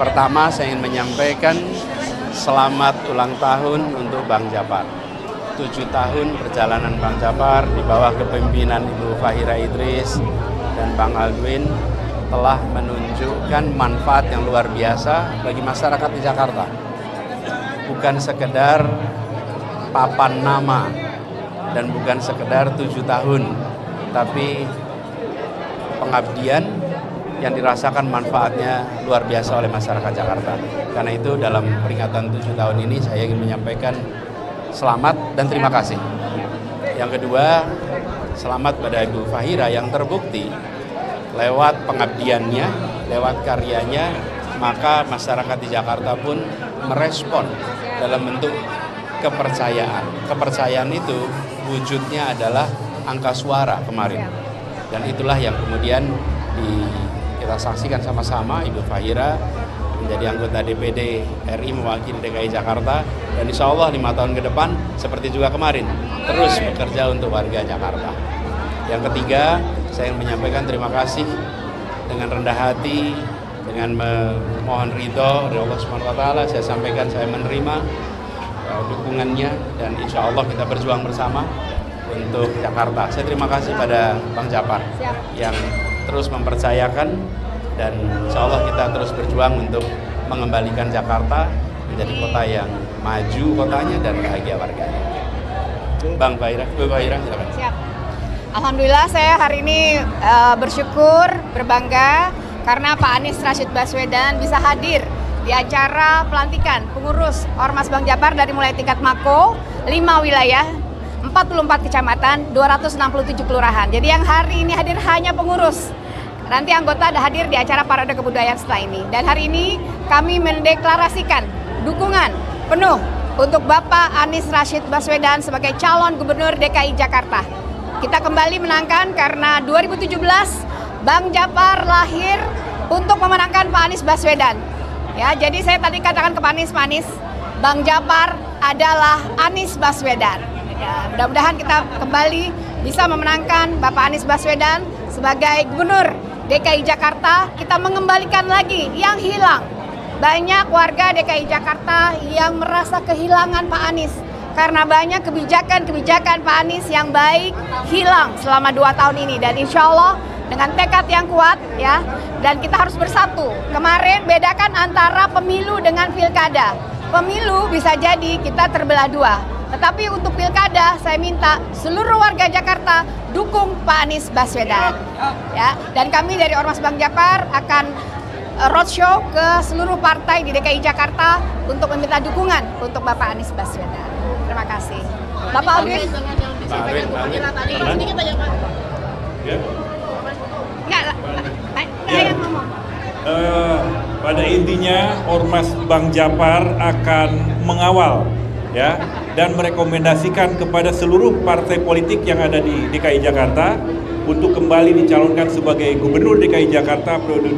Pertama, saya ingin menyampaikan selamat ulang tahun untuk Bang Japar. 7 tahun perjalanan Bang Japar di bawah kepemimpinan Ibu Fahira Idris dan Bang Aldwin telah menunjukkan manfaat yang luar biasa bagi masyarakat di Jakarta. Bukan sekedar papan nama dan bukan sekedar 7 tahun, tapi pengabdian yang dirasakan manfaatnya luar biasa oleh masyarakat Jakarta. Karena itu dalam peringatan 7 tahun ini saya ingin menyampaikan selamat dan terima kasih. Yang kedua, selamat pada Ibu Fahira yang terbukti lewat pengabdiannya, lewat karyanya, maka masyarakat di Jakarta pun merespon dalam bentuk kepercayaan. Kepercayaan itu wujudnya adalah angka suara kemarin. Dan itulah yang kemudian kita saksikan sama-sama. Ibu Fahira menjadi anggota DPD RI mewakili DKI Jakarta, dan insya Allah 5 tahun ke depan seperti juga kemarin terus bekerja untuk warga Jakarta. Yang ketiga, saya ingin menyampaikan terima kasih dengan rendah hati, dengan memohon ridho dari Allah SWT. Saya sampaikan saya menerima dukungannya dan insya Allah kita berjuang bersama untuk Jakarta. Saya terima kasih pada Bang Japar yang terus mempercayakan, dan insya Allah kita terus berjuang untuk mengembalikan Jakarta menjadi kota yang maju kotanya dan bahagia warganya. Bang Fahira, Bu Fahira, silakan. Siap. Alhamdulillah saya hari ini bersyukur, berbangga karena Pak Anies Rashid Baswedan bisa hadir di acara pelantikan pengurus Ormas Bang Japar dari mulai tingkat Mako, 5 wilayah, 44 kecamatan, 267 kelurahan. Jadi yang hari ini hadir hanya pengurus. Nanti anggota ada hadir di acara parade kebudayaan setelah ini. Dan hari ini kami mendeklarasikan dukungan penuh untuk Bapak Anies Rashid Baswedan sebagai calon gubernur DKI Jakarta. Kita kembali menangkan karena 2017 Bang Japar lahir untuk memenangkan Pak Anies Baswedan. Ya, jadi saya tadi katakan ke Pak Anies, Bang Japar adalah Anies Baswedan. Ya, mudah-mudahan kita kembali bisa memenangkan Bapak Anies Baswedan sebagai gubernur DKI Jakarta. Kita mengembalikan lagi yang hilang. Banyak warga DKI Jakarta yang merasa kehilangan Pak Anies karena banyak kebijakan-kebijakan Pak Anies yang baik hilang selama 2 tahun ini. Dan insya Allah dengan tekad yang kuat ya, dan kita harus bersatu. Kemarin bedakan antara pemilu dengan pilkada. Pemilu bisa jadi kita terbelah 2. Tetapi untuk pilkada saya minta seluruh warga Jakarta dukung Pak Anies Baswedan. Ya, dan kami dari Ormas Bang Japar akan roadshow ke seluruh partai di DKI Jakarta untuk meminta dukungan untuk Bapak Anies Baswedan. Terima kasih. Bapak Aldwin. Ini kita ya Pak. Ya. Enggak, saya yang ngomong. Pada intinya Ormas Bang Japar akan mengawal ya dan merekomendasikan kepada seluruh partai politik yang ada di DKI Jakarta untuk kembali dicalonkan sebagai Gubernur DKI Jakarta periode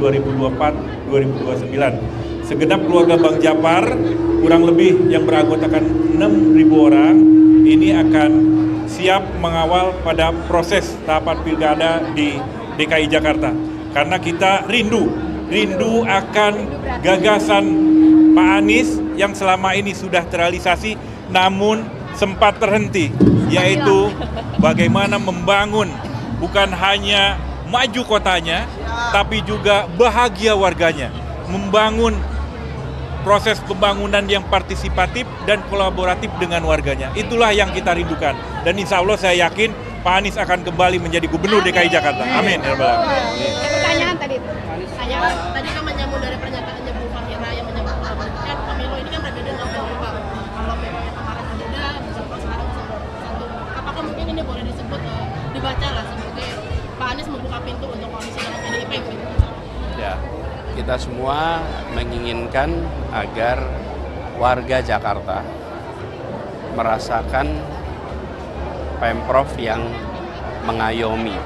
2024-2029. Segenap keluarga Bang Japar, kurang lebih yang beranggotakan 6.000 orang, ini akan siap mengawal pada proses tahapan pilkada di DKI Jakarta. Karena kita rindu akan gagasan Pak Anies yang selama ini sudah terrealisasi namun sempat terhenti, yaitu bagaimana membangun bukan hanya maju kotanya tapi juga bahagia warganya, membangun proses pembangunan yang partisipatif dan kolaboratif dengan warganya. Itulah yang kita rindukan, dan insya Allah saya yakin Pak Anies akan kembali menjadi Gubernur DKI Jakarta. Amin. Pertanyaan tadi. Tadi kan menyambung dari pernyataannya Bu Fahira yang menyambung kan pemilu ini kan berbeda dengan pemilu Pak. Kalau pemilu kemarin berbeda, sekarang satu. Apakah mungkin ini boleh disebut dibaca lah sebagai Pak Anies membuka pintu untuk koalisi dengan PDIP gitu? Ya, kita semua menginginkan agar warga Jakarta merasakan Pemprov yang mengayomi,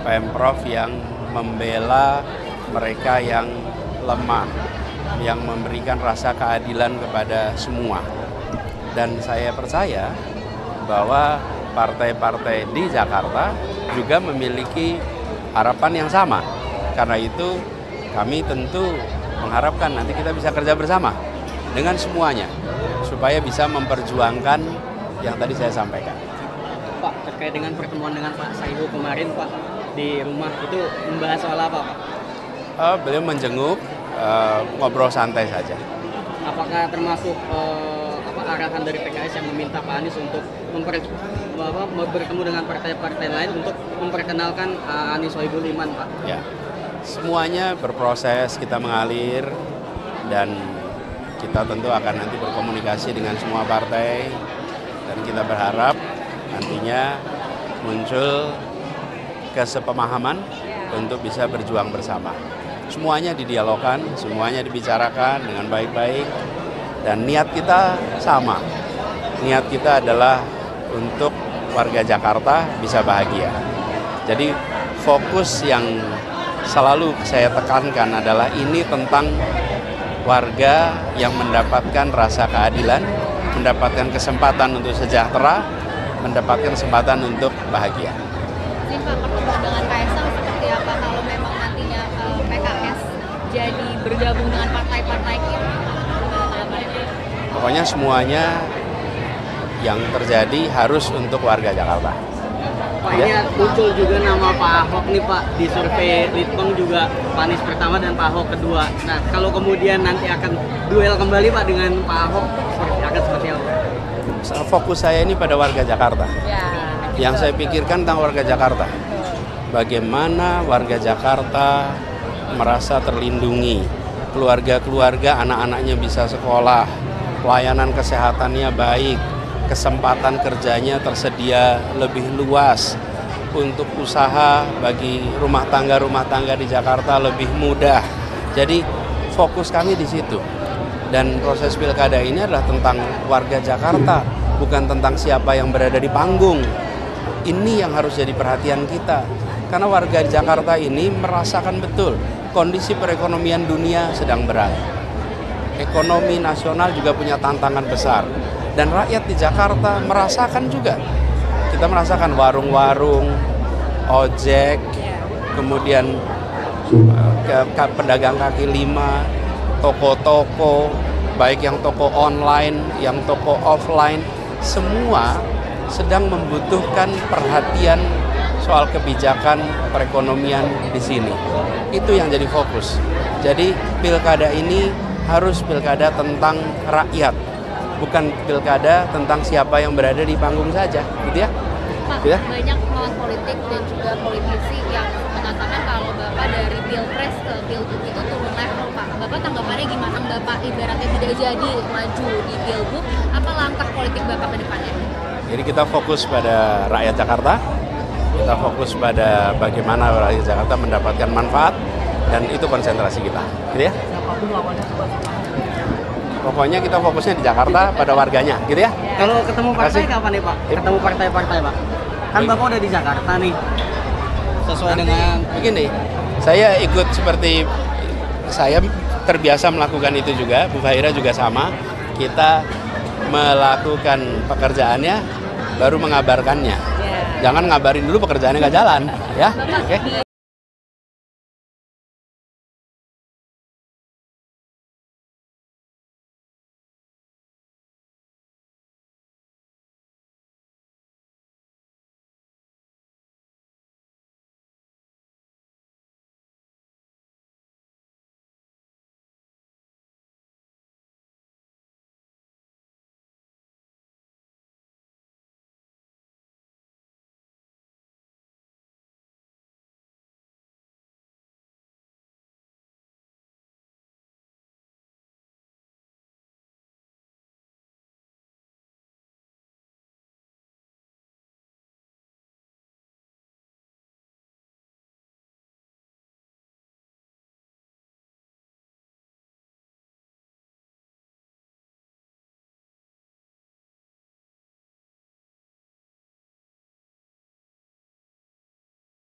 Pemprov yang membela mereka yang lemah, yang memberikan rasa keadilan kepada semua. Dan saya percaya bahwa partai-partai di Jakarta juga memiliki harapan yang sama. Karena itu kami tentu mengharapkan nanti kita bisa kerja bersama dengan semuanya supaya bisa memperjuangkan yang tadi saya sampaikan. Pak, terkait dengan pertemuan dengan Pak Saihu kemarin Pak di rumah itu membahas soal apa Pak? Beliau menjenguk, ngobrol santai saja. Apakah termasuk arahan dari PKS yang meminta Pak Anies untuk bertemu dengan partai-partai lain untuk memperkenalkan Anies Sohibul Iman Pak? Ya, semuanya berproses, kita mengalir dan kita tentu akan nanti berkomunikasi dengan semua partai dan kita berharap nantinya muncul kesepemahaman untuk bisa berjuang bersama. Semuanya didialogkan, semuanya dibicarakan dengan baik-baik dan niat kita sama. Niat kita adalah untuk warga Jakarta bisa bahagia. Jadi fokus yang selalu saya tekankan adalah ini tentang warga yang mendapatkan rasa keadilan, mendapatkan kesempatan untuk sejahtera, mendapatkan kesempatan untuk bahagia. Pak, pertemuan dengan Kaisang seperti apa kalau memang nantinya PKS jadi bergabung dengan partai-partai kita? Pokoknya semuanya yang terjadi harus untuk warga Jakarta. Pak, ini muncul juga nama Pak Ahok nih Pak, di survei Litbang juga Pak Anies pertama dan Pak Ahok kedua. Nah, kalau kemudian nanti akan duel kembali Pak dengan Pak Ahok, akan seperti apa? Fokus saya ini pada warga Jakarta. Ya. Yang saya pikirkan tentang warga Jakarta. Bagaimana warga Jakarta merasa terlindungi, keluarga-keluarga anak-anaknya bisa sekolah, pelayanan kesehatannya baik, kesempatan kerjanya tersedia lebih luas, untuk usaha bagi rumah tangga di Jakarta lebih mudah. Jadi fokus kami di situ. Dan proses pilkada ini adalah tentang warga Jakarta, bukan tentang siapa yang berada di panggung. Ini yang harus jadi perhatian kita. Karena warga Jakarta ini merasakan betul kondisi perekonomian dunia sedang berat. Ekonomi nasional juga punya tantangan besar. Dan rakyat di Jakarta merasakan juga. Kita merasakan warung-warung, ojek, kemudian pedagang kaki lima, toko-toko, baik yang toko online, yang toko offline, semua sedang membutuhkan perhatian soal kebijakan perekonomian di sini. Itu yang jadi fokus. Jadi pilkada ini harus pilkada tentang rakyat, bukan pilkada tentang siapa yang berada di panggung saja, gitu ya? Pak, ya? Banyak lawan politik dan juga politisi yang mengatakan kalau Bapak dari Pilpres ke Pilgub itu turun level, Pak. Bapak tanggapannya gimana? Bapak ibaratnya tidak jadi maju di Pilgub, apa langkah politik Bapak ke depannya? Jadi kita fokus pada rakyat Jakarta, kita fokus pada bagaimana rakyat Jakarta mendapatkan manfaat, dan itu konsentrasi kita, gitu ya? Pokoknya kita fokusnya di Jakarta pada warganya, gitu ya? Kalau ketemu partai kapan nih Pak? Ketemu partai-partai Pak? Kan Bapak udah di Jakarta nih. Sesuai dengan begini, saya ikut seperti saya terbiasa melakukan itu juga, Bu Fahira juga sama. Kita melakukan pekerjaannya, baru mengabarkannya. Jangan ngabarin dulu pekerjaannya nggak jalan, ya? Oke?